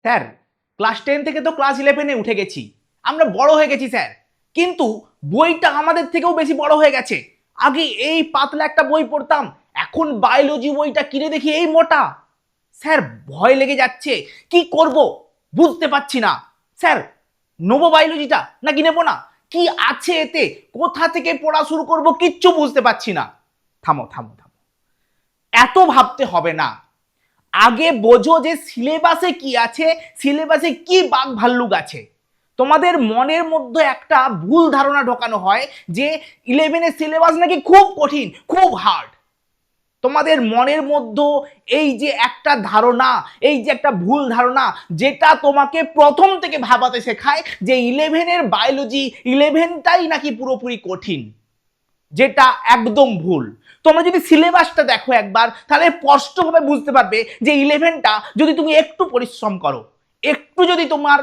Sir class 10 থেকে তো class 11-এ উঠে গেছি, আমরা বড় হয়ে গেছি স্যার, কিন্তু বইটা আমাদের থেকেও বেশি বড় হয়ে গেছে। আগে এই পাতলা একটা বই পড়তাম, এখন বায়োলজি বইটা কিনে দেখি এই মোটা। স্যার ভয় লেগে যাচ্ছে, কি করব বুঝতে পারছি না। স্যার নেবো বায়োলজিটা নাকি নেবো না, কি আছে এতে, কোথা থেকে পড়া শুরু করব কিচ্ছু বুঝতে পারছি না। থামো থামো থামো, এত ভাবতে হবে না। আগে বোঝো যে সিলেবাসে কি আছে, সিলেবাসে কি বাঘ ভাল্লুক আছে। তোমাদের মনের মধ্যে একটা ভুল ধারণা ঢোকানো হয় যে 11-এর সিলেবাস নাকি খুব কঠিন, খুব হার্ড। তোমাদের মনের মধ্যে এই যে একটা ধারণা, এই যে একটা ভুল ধারণা, যেটা তোমাকে প্রথম থেকে ভাবাতে শেখায় যে 11-এর বায়োলজি 11টাই নাকি পুরোপুরি কঠিন, যেটা একদম ভুল। তোমরা যদি সিলেবাসটা দেখো একবার, তাহলে স্পষ্টভাবে বুঝতে পারবে যে 11টা যদি তুমি একটু পরিশ্রম করো, একটু যদি তোমার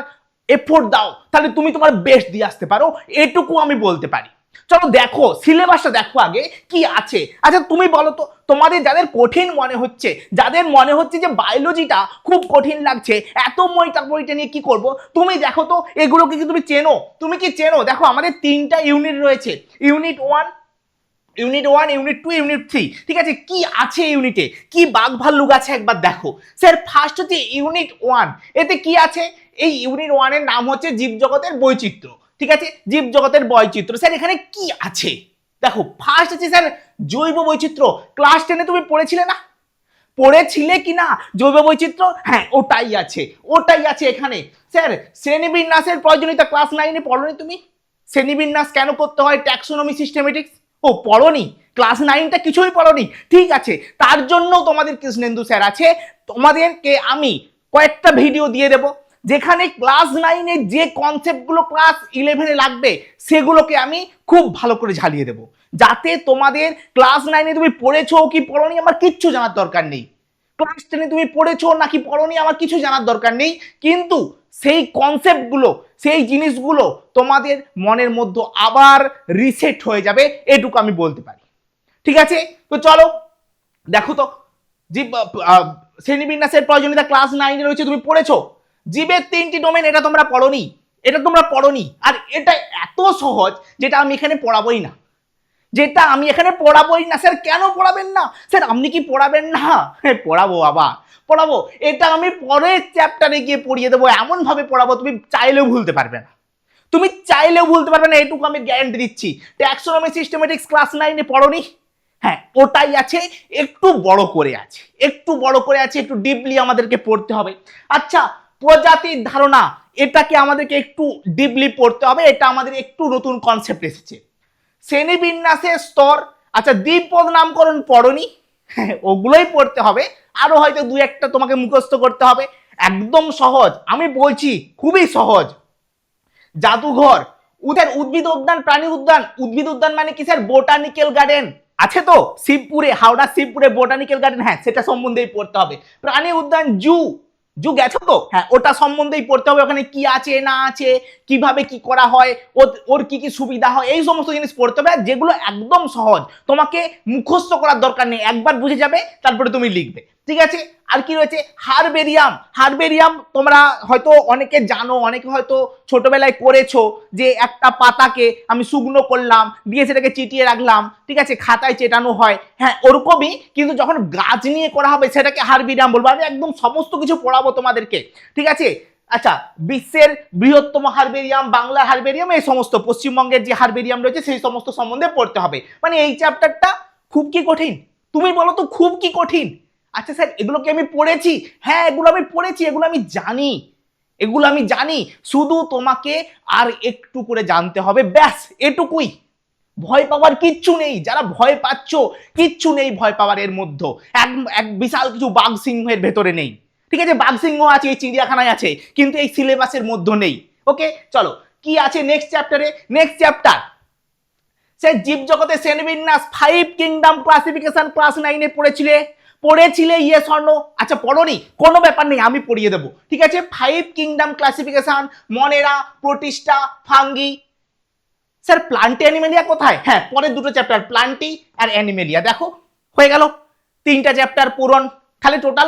এফোর্ট দাও, তাহলে তুমি তোমার বেস্ট দিয়ে আসতে পারো, এটুকু আমি বলতে পারি। চলো দেখো সিলেবাসটা দেখো আগে কি আছে। আচ্ছা তুমি বলো তো, তোমাদের যাদের কঠিন মনে হচ্ছে, যাদের মনে হচ্ছে যে বায়োলজিটা খুব কঠিন লাগছে, এত বইটা নিয়ে কি করব, তুমি দেখো তো এগুলোকে কি তুমি চেনো? তুমি কি চেনো? দেখো আমাদের 3টা ইউনিট রয়েছে, ইউনিট 1, ইউনিট 1, ইউনিট 2, ইউনিট 3, ঠিক আছে? কি আছে ইউনিটে, কি বাঘ ভাল্লুক আছে একবার দেখো। স্যার ফার্স্ট হচ্ছে ইউনিট 1, এতে কি আছে? এই ইউনিট 1 এর নাম হচ্ছে জীবজগতের বৈচিত্র্য, ঠিক আছে? জীবজগতের বৈচিত্র্য। স্যার এখানে কি আছে দেখো, ফার্স্ট আছে স্যার জৈব বৈচিত্র্য। ক্লাস 10-এ তুমি পড়েছিলে না, পড়েছিলে কি না জৈব বৈচিত্র্য? হ্যাঁ ওটাই আছে, ওটাই আছে এখানে। স্যার শ্রেণীবিন্যাসের প্রয়োজনীয়তা ক্লাস 9-এ পড়োনি তুমি? শ্রেণীবিন্যাস কেন করতে হয়, ট্যাক্সোনমি, সিস্টেমেটিক্স, ও পড়োনি? ক্লাস 9টা কিছুই পড়োনি, ঠিক আছে। তার জন্য তোমাদের কৃষ্ণেন্দু স্যার আছে, তোমাদেরকে আমি কয়েকটা ভিডিও দিয়ে দেব, যেখানে ক্লাস 9-এ যে কনসেপ্টগুলো ক্লাস 11-এ লাগবে সেগুলোকে আমি খুব ভালো করে ঝালিয়ে দেব, যাতে তোমাদের ক্লাস 9-এ তুমি পড়েছো কি পড়োনি আমার কিচ্ছু জানার দরকার নেই। ক্লাস 10-এ তুমি পড়েছো নাকি পড়োনি আমার কিছু জানার দরকার নেই, কিন্তু সেই কনসেপ্টগুলো, সেই জিনিসগুলো তোমাদের মনের মধ্যে আবার রিসেট হয়ে যাবে, এটুকু আমি বলতে পারি, ঠিক আছে? তো চলো দেখো তো, জীব শ্রেণীবিন্যাসের প্রয়োজনীয়তা ক্লাস 9-এ রয়েছে, তুমি পড়েছো। জীবের 3টি ডোমেন, এটা তোমরা পড়োনি, এটা তোমরা পড়োনি। আর এটা এত সহজ যেটা আমি এখানে পড়াবোই না, যেটা আমি এখানে পড়াবোই না। স্যার কেন পড়াবেন না? স্যার আপনি কি পড়াবেন না? পড়াবো বাবা, পড়াবো। এটা আমি পরের চ্যাপ্টারে গিয়ে পড়িয়ে দেবো, এমন ভাবে পড়াবো তুমি চাইলেও ভুলতে পারবে না, তুমি চাইলেও ভুলতে পারবে না, এটুকু আমি গ্যারান্টি দিচ্ছি। ট্যাক্সোনমি, সিস্টেমেটিক্স ক্লাস 9-এ পড়োনি? হ্যাঁ ওটাই আছে, একটু বড় করে আছে, একটু বড় করে আছে, একটু ডিপলি আমাদেরকে পড়তে হবে। আচ্ছা প্রজাতির ধারণা, এটাকে আমাদেরকে একটু ডিপলি পড়তে হবে, এটা আমাদের একটু নতুন কনসেপ্ট এসেছে। শ্রেণীবিন্যাসের স্তর, আচ্ছা দ্বিপদ নামকরণ পড়োনি? হ্যাঁ ওগুলোই পড়তে হবে, আরো হয়তো 2-1টা তোমাকে মুখস্থ করতে হবে, একদম সহজ আমি বলছি, খুবই সহজ। জাদুঘর, উদ্ভিদ উদ্যান, প্রাণী উদ্যান। উদ্ভিদ উদ্যান মানে কি স্যার? বোটানিক্যাল গার্ডেন আছে তো শিবপুরে, হাওড়া শিবপুরে বোটানিক্যাল গার্ডেন, হ্যাঁ সেটা সম্বন্ধেই পড়তে হবে। প্রাণী উদ্যান, জু, জু গেছো তো? হ্যাঁ ওটা সম্বন্ধেই পড়তে হবে, ওখানে কি আছে না আছে, কিভাবে কি করা হয়, ওর কি কি সুবিধা হয়, এই সমস্ত জিনিস পড়তে হবে, যেগুলো একদম সহজ, তোমাকে মুখস্থ করার দরকার নেই, একবার বুঝে যাবে তারপরে তুমি লিখবে, ঠিক আছে? আর কি রয়েছে? হারবেরিয়াম। হারবেরিয়াম তোমরা হয়তো অনেকে জানো, অনেকে হয়তো ছোটবেলায় করেছো, যে একটা পাতাকে আমি শুকনো করলাম, দিয়ে সেটাকে চিটিয়ে রাখলাম, ঠিক আছে, খাতায় চেটানো হয়, হ্যাঁ ওরকমই, কিন্তু যখন গাছ নিয়ে করা হবে সেটাকে হারবেরিয়াম বলবো। আমি একদম সমস্ত কিছু পড়াবো তোমাদেরকে, ঠিক আছে? আচ্ছা বিশ্বের বৃহত্তম হারবেরিয়াম, বাংলার হারবেরিয়াম, এই সমস্ত পশ্চিমবঙ্গের যে হারবেরিয়াম রয়েছে সেই সমস্ত সম্বন্ধে পড়তে হবে। মানে এই চ্যাপ্টারটা খুব কি কঠিন? তুমি বলো তো খুব কি কঠিন? আচ্ছা স্যার এগুলো কি আমি পড়েছি? হ্যাঁ এগুলো আমি পড়েছি, এগুলো আমি জানি, এগুলো আমি জানি, শুধু তোমাকে আর একটু করে জানতে হবে, ব্যাস এটুকুই। ভয় পাওয়ার কিচ্ছু নেই, যারা ভয় পাচ্ছ কিচ্ছু নেই ভয় পাওয়ার, এর মধ্যে এক বিশাল কিছু বাঘ সিংহের ভেতরে নেই, ঠিক আছে? বাঘ সিংহ আছে এই চিড়িয়াখানায় আছে, কিন্তু এই সিলেবাসের মধ্যে নেই। ওকে চলো কি আছে নেক্সট চ্যাপ্টারে? নেক্সট চ্যাপ্টার স্যার জীবজগতের শ্রেণীবিন্যাস, 5 কিংডম ক্লাসিফিকেশন ক্লাস 9-এ পড়েছিলে ইয়েস অর নো? আচ্ছা পড়োনি, কোনো ব্যাপার নেই আমি পড়িয়ে দেবো, ঠিক আছে? 5 kingdom classification, Monera, Protista, Fungi. Sir Plantae Animalia কোথায়? হ্যাঁ পরের দুটো চ্যাপ্টার প্লান্টি আর অ্যানিমেলিয়া, দেখো হয়ে গেল 3টা চ্যাপ্টার পূরণ। খালি টোটাল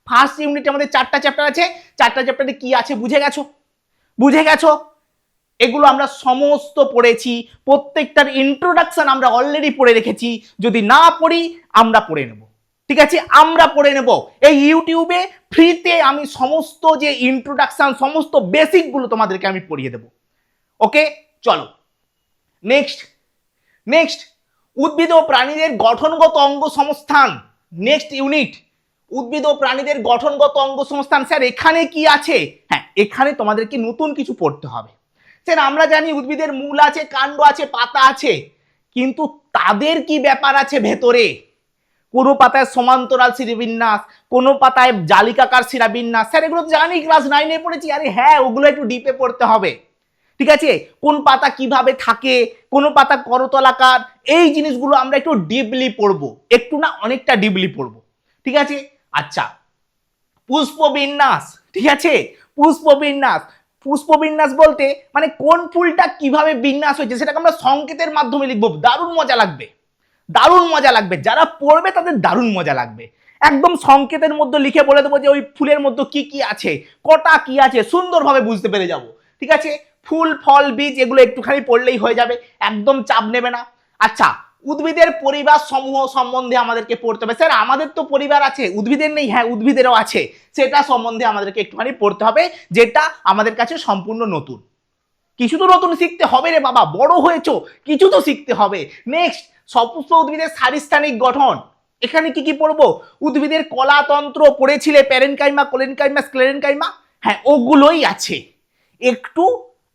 ফার্স্ট ইউনিটে আমাদের 4টা চ্যাপ্টার আছে, 4টা চ্যাপ্টারে কি আছে বুঝে গেছো? এগুলো আমরা সমস্ত পড়েছি, প্রত্যেকটার ইন্ট্রোডাকশন আমরা অলরেডি পড়ে রেখেছি। যদি না পড়ি আমরা পড়ে নেব, ঠিক আছে? আমরা পড়ে নেব এই ইউটিউবে ফ্রিতে। আমি সমস্ত যে ইন্ট্রোডাকশন, সমস্ত বেসিকগুলো তোমাদেরকে আমি পড়িয়ে দেব। ওকে, চলো নেক্সট উদ্ভিদ ও প্রাণীদের গঠনগত অঙ্গ সংস্থান। নেক্সট ইউনিট, উদ্ভিদ ও প্রাণীদের গঠনগত অঙ্গ সংস্থান। স্যার এখানে কি আছে? হ্যাঁ, এখানে তোমাদেরকে নতুন কিছু পড়তে হবে। স্যার আমরা জানি উদ্ভিদের মূল আছে, কাণ্ড আছে, পাতা আছে, কিন্তু তাদের কি ব্যাপার আছে ভেতরে? কোনো পাতায় সমান্তরাল শিরাবিন্যাস, কোনো পাতায় জালিকাকার শিরাবিন্যাস। স্যার এগুলো জানি, ক্লাস 9-এ পড়েছি। আরে হ্যাঁ, ওগুলো একটু ডিপে পড়তে হবে, ঠিক আছে? কোন পাতা কিভাবে থাকে, কোন পাতা করতলাকার, এই জিনিসগুলো আমরা একটু ডিপলি পড়বো, একটু না অনেকটা ডিপলি পড়বো, ঠিক আছে? আচ্ছা, পুষ্পবিন্যাস, ঠিক আছে? পুষ্পবিন্যাস বলতে মানে কোন ফুলটা কিভাবে বিন্যাস হয়েছে সেটাকে আমরা সংকেতের মাধ্যমে লিখবো। দারুণ মজা লাগবে, যারা পড়বে তাদের দারুণ মজা লাগবে। একদম সংকেতের মধ্যে লিখে বলে দেবো যে ওই ফুলের মধ্যে কি কি আছে, কটা কি আছে, সুন্দরভাবে বুঝতে পেরে যাব, ঠিক আছে? ফুল, ফল, বীজ এগুলো একটুখানি পড়লেই হয়ে যাবে, একদম চাপ নেবে না। আচ্ছা, উদ্ভিদের পরিবার সমূহ সম্বন্ধে আমাদেরকে পড়তে হবে। স্যার আমাদের তো পরিবার আছে, উদ্ভিদের নেই। হ্যাঁ, উদ্ভিদেরও আছে, সেটা সম্বন্ধে আমাদেরকে একটুখানি পড়তে হবে, যেটা আমাদের কাছে সম্পূর্ণ নতুন। কিছু তো নতুন শিখতে হবে রে বাবা, বড় হয়েছো, কিছু তো শিখতে হবে। নেক্সট, সপুষ্প উদ্ভিদের সারিস্থানিক গঠন। এখানে কি কি পড়বো? উদ্ভিদের কলাতন্ত্র পড়েছিলে, প্যারেনকাইমা, কোলেনকাইমা, স্ক্লেরেনকাইমা। হ্যাঁ, ওগুলোই আছে। একটু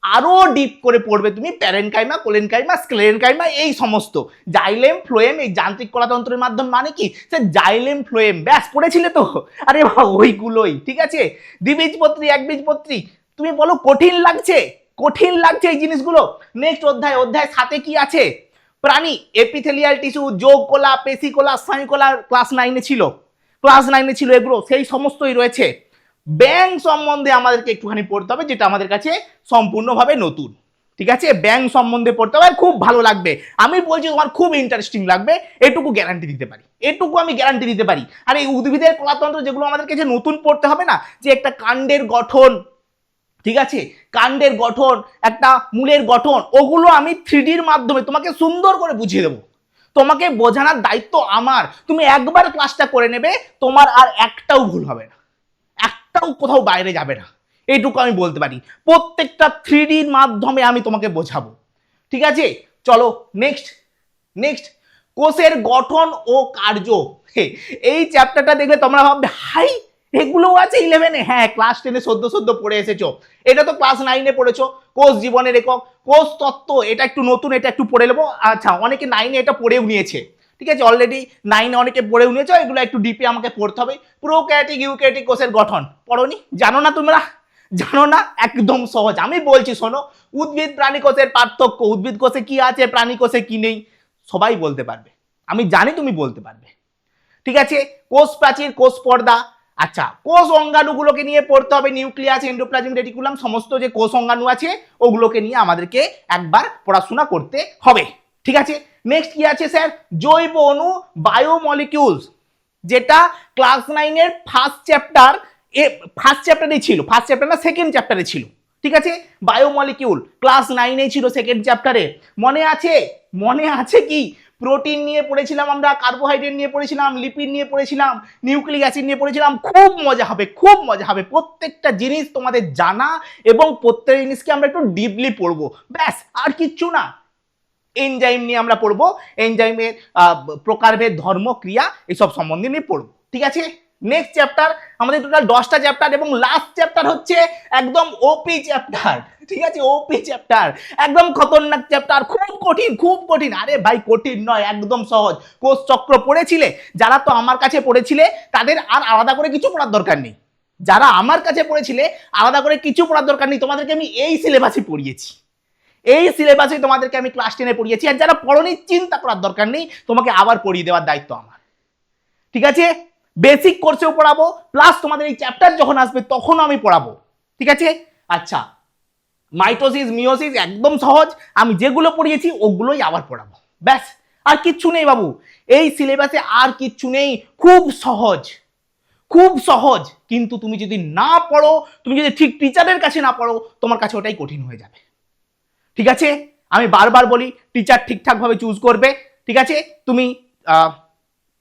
আরো ডিপ করে পড়বে তুমি, প্যারেনকাইমা, কোলেনকাইমা, স্ক্লেরেনকাইমা, এই সমস্ত জাইলেম, ফ্লোয়েম, এই যান্ত্রিক কলাতন্ত্রের মাধ্যম মানে কি স্যার? জাইলেম, ফ্লোয়েম, ব্যাস পড়েছিলে তো? আরে বাবা, ওইগুলোই, ঠিক আছে? দ্বিবীজপত্রী, একবীজপত্রী। তুমি বলো কঠিন লাগছে এই জিনিসগুলো? নেক্সট অধ্যায় 7-এ কি আছে? প্রাণী, এপিথেলিয়াল টিস্যু, যোগকলা, পেশিকলা, স্নায়ুকলা, ক্লাস 9-এ ছিল এগুলো, সেই সমস্তই রয়েছে। ব্যাং সম্বন্ধে আমাদেরকে একটুখানি পড়তে হবে, যেটা আমাদের কাছে সম্পূর্ণভাবে নতুন, ঠিক আছে? ব্যাং সম্বন্ধে পড়তে হবে, খুব ভালো লাগবে। আমি বলছি তোমার খুব ইন্টারেস্টিং লাগবে, এটুকু গ্যারান্টি দিতে পারি। আর এই উদ্ভিদের কলাতন্ত্র যেগুলো আমাদের কাছে নতুন পড়তে হবে না, যে একটা কাণ্ডের গঠন, ঠিক আছে, কাণ্ডের গঠন, একটা মূলের গঠন, ওগুলো আমি 3Dর মাধ্যমে তোমাকে সুন্দর করে বুঝিয়ে দেবো। তোমাকে বোঝানোর দায়িত্ব আমার। তুমি একবার ক্লাসটা করে নেবে, তোমার আর একটাও ভুল হবে না, একটাও কোথাও বাইরে যাবে না, এইটুকু আমি বলতে পারি। প্রত্যেকটা 3Dর মাধ্যমে আমি তোমাকে বোঝাবো, ঠিক আছে? চলো নেক্সট কোষের গঠন ও কার্য। এই চ্যাপ্টারটা দেখলে তোমরা ভাববে হাই, এগুলোও আছে 11-এ? হ্যাঁ, ক্লাস 10-এ সদ্য পড়ে এসেছো। এটা তো ক্লাস 9-এ পড়েছো। কোষ জীবনের একক, কোষ তত্ত্ব, এটা একটু নতুন, এটা একটু পড়ে নেবো। আচ্ছা, অনেকে 9-এ এটা পড়েও নিয়েছে, ঠিক আছে? অলরেডি 9-এ অনেকে পড়েও নিয়েছো, এগুলো একটু ডিপে আমাকে পড়তে হবে। প্রোক্যারিওটিক, ইউক্যারিওটিক কোষের গঠন পড়োনি? জানো না তোমরা? জানো না? একদম সহজ, আমি বলছি শোনো। উদ্ভিদ প্রাণী কোষের পার্থক্য, উদ্ভিদ কোষে কি আছে, প্রাণী কোষে কি নেই, সবাই বলতে পারবে, আমি জানি তুমি বলতে পারবে, ঠিক আছে? কোষ প্রাচীর, কোষ পর্দা। আচ্ছা, কোষ অঙ্গাণুগুলোকে নিয়ে পড়তে হবে, নিউক্লিয়াস, এন্ডোপ্লাজম, রেটিকুলাম, সমস্ত যে কোষ অঙ্গাণু আছে ওগুলোকে নিয়ে আমাদেরকে একবার পড়াশোনা করতে হবে, ঠিক আছে? নেক্সট কি আছে স্যার? জৈব অণু, বায়োমলিকিউলস, যেটা ক্লাস 9-এর ফার্স্ট চ্যাপ্টারে ছিল, ফার্স্ট চ্যাপ্টার না, সেকেন্ড চ্যাপ্টারে ছিল, ঠিক আছে? বায়োমলিকিউল ক্লাস 9-এ ছিল, সেকেন্ড চ্যাপ্টারে। মনে আছে কি? প্রোটিন নিয়ে পড়েছিলাম আমরা, কার্বোহাইড্রেট নিয়ে পড়েছিলাম, লিপিড নিয়ে পড়েছিলাম, নিউক্লিক অ্যাসিড নিয়ে পড়েছিলাম। খুব মজা হবে, প্রত্যেকটা জিনিস তোমাদের জানা, এবং প্রত্যেকটা জিনিসকে আমরা একটু ডিপলি পড়বো, ব্যাস, আর কিচ্ছু না। এনজাইম নিয়ে আমরা পড়বো, এনজাইমের প্রকারভেদ, ধর্ম, ক্রিয়া, এসব সম্বন্ধে নিয়ে পড়বো, ঠিক আছে? নেক্সট চ্যাপ্টার, আমাদের টোটাল 10টা চ্যাপ্টার, এবং লাস্ট চ্যাপ্টার হচ্ছে একদম ওপি চ্যাপ্টার, ঠিক আছে? ওপি চ্যাপ্টার একদম খতরনাক চ্যাপ্টার, খুব কঠিন। আরে ভাই, কঠিন নয়, একদম সহজ। কোষ চক্র পড়েছিলে? যারা তো আমার কাছে পড়েছিলে তাদের আর আলাদা করে কিছু পড়ার দরকার নেই। যারা আমার কাছে পড়েছিলে আলাদা করে কিছু পড়ার দরকার নেই, তোমাদেরকে আমি এই সিলেবাসই পড়িয়েছি, এই সিলেবাসে তোমাদেরকে আমি ক্লাস 10-এ পড়িয়েছি। আর যারা পড়োনি, চিন্তা করার দরকার নেই, তোমাকে আবার পড়িয়ে দেওয়ার দায়িত্ব আমার, ঠিক আছে? বেসিক কোর্সেও পড়াবো, প্লাস তোমাদের এই চ্যাপ্টার যখন আসবে তখনও আমি পড়াবো, ঠিক আছে? আচ্ছা, মাইটোসিস, মিওসিস একদম সহজ, আমি যেগুলো পড়িয়েছি ওগুলোই আবার পড়াবো, ব্যাস, আর কিচ্ছু নেই বাবু, এই সিলেবাসে আর কিচ্ছু নেই। খুব সহজ, খুব সহজ, কিন্তু তুমি যদি না পড়ো, তুমি যদি ঠিক টিচারের কাছে না পড়ো, তোমার কাছে ওটাই কঠিন হয়ে যাবে। ঠিক আছে, আমি বারবার বলি টিচার ঠিকঠাকভাবে চুজ করবে। ঠিক আছে, তুমি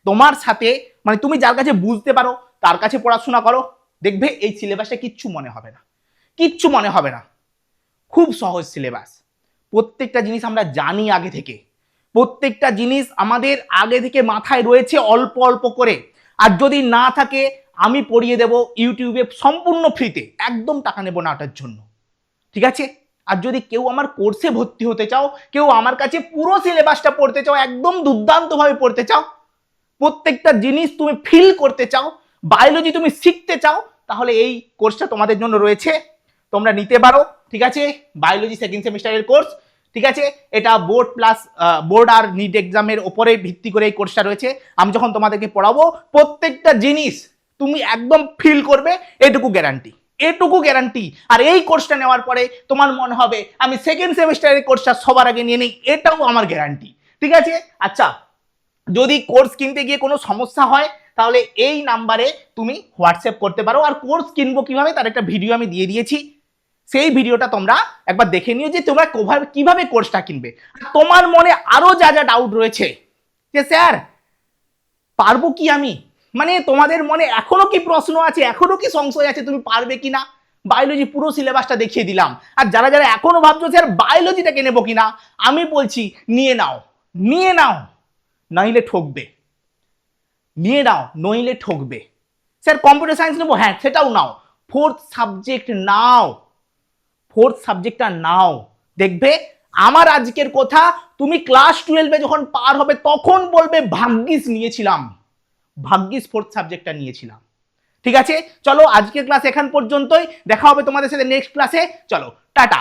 তোমার সাথে মানে তুমি যার কাছে বুঝতে পারো তার কাছে পড়াশোনা করো, দেখবে এই সিলেবাসটা কিচ্ছু মনে হবে না, কিচ্ছু মনে হবে না। খুব সহজ সিলেবাস, প্রত্যেকটা জিনিস আমরা জানি আগে থেকে, প্রত্যেকটা জিনিস আমাদের আগে থেকে মাথায় রয়েছে অল্প অল্প করে। আর যদি না থাকে আমি পড়িয়ে দেব ইউটিউবে সম্পূর্ণ ফ্রিতে, একদম টাকা নেব না ওটার জন্য। ঠিক আছে, আর যদি কেউ আমার কোর্সে ভর্তি হতে চাও, কেউ আমার কাছে পুরো সিলেবাসটা পড়তে চাও, একদম দুর্দান্তভাবে পড়তে চাও, প্রত্যেকটা জিনিস তুমি ফিল করতে চাও, বায়োলজি তুমি শিখতে চাও, তাহলে এই কোর্সটা তোমাদের জন্য রয়েছে, তোমরা নিতে পারো। ঠিক আছে, বায়োলজি সেকেন্ড সেমিস্টারের কোর্স। ঠিক আছে, এটা বোর্ড প্লাস বোর্ড আর নিট এক্সামের ওপরে ভিত্তি করে এই কোর্সটা রয়েছে। আমি যখন তোমাদেরকে পড়াবো প্রত্যেকটা জিনিস তুমি একদম ফিল করবে, এটুকু গ্যারান্টি, এটুকু গ্যারান্টি। আর এই কোর্সটা নেওয়ার পরে তোমার মনে হবে আমি সেকেন্ড সেমিস্টারের কোর্সটা সবার আগে নিয়ে নিই, এটাও আমার গ্যারান্টি। ঠিক আছে, আচ্ছা যদি কোর্স কিনতে গিয়ে কোনো সমস্যা হয় তাহলে এই নাম্বারে তুমি হোয়াটসঅ্যাপ করতে পারো। আর কোর্স কিনবো কিভাবে তার একটা ভিডিও আমি দিয়ে দিয়েছি, সেই ভিডিওটা তোমরা একবার দেখে নিও যে তোমরা কিভাবে কোর্সটা কিনবে। তোমার মনে আরো যা যা ডাউট রয়েছে যে স্যার পারবো কি আমি, মানে তোমাদের মনে এখনো কি প্রশ্ন আছে, এখনো কি সংশয় আছে তুমি পারবে কিনা, বায়োলজি পুরো সিলেবাসটা দেখিয়ে দিলাম। আর যারা যারা এখনো ভাবছো স্যার বায়োলজিটাকে নেবো কিনা, আমি বলছি নিয়ে নাও, নিয়ে নাও, নইলে ঠকবে, নিয়ে নাও নইলে ঠকবে। স্যার কম্পিউটার সায়েন্স নেবো, হ্যাঁ সেটাও নাও, ফোর্থ সাবজেক্ট নাও, ফোর্থ সাবজেক্টটা নাও, দেখবে আমার আজকের কথা তুমি ক্লাস 12-এ যখন পার হবে তখন বলবে ভাগ্যিস নিয়েছিলাম, ভাগ্যিস ফোর্থ সাবজেক্টটা নিয়েছিলাম। ঠিক আছে, চলো আজকের ক্লাস এখান পর্যন্তই, দেখা হবে তোমাদের সাথে নেক্সট ক্লাসে, চলো টাটা।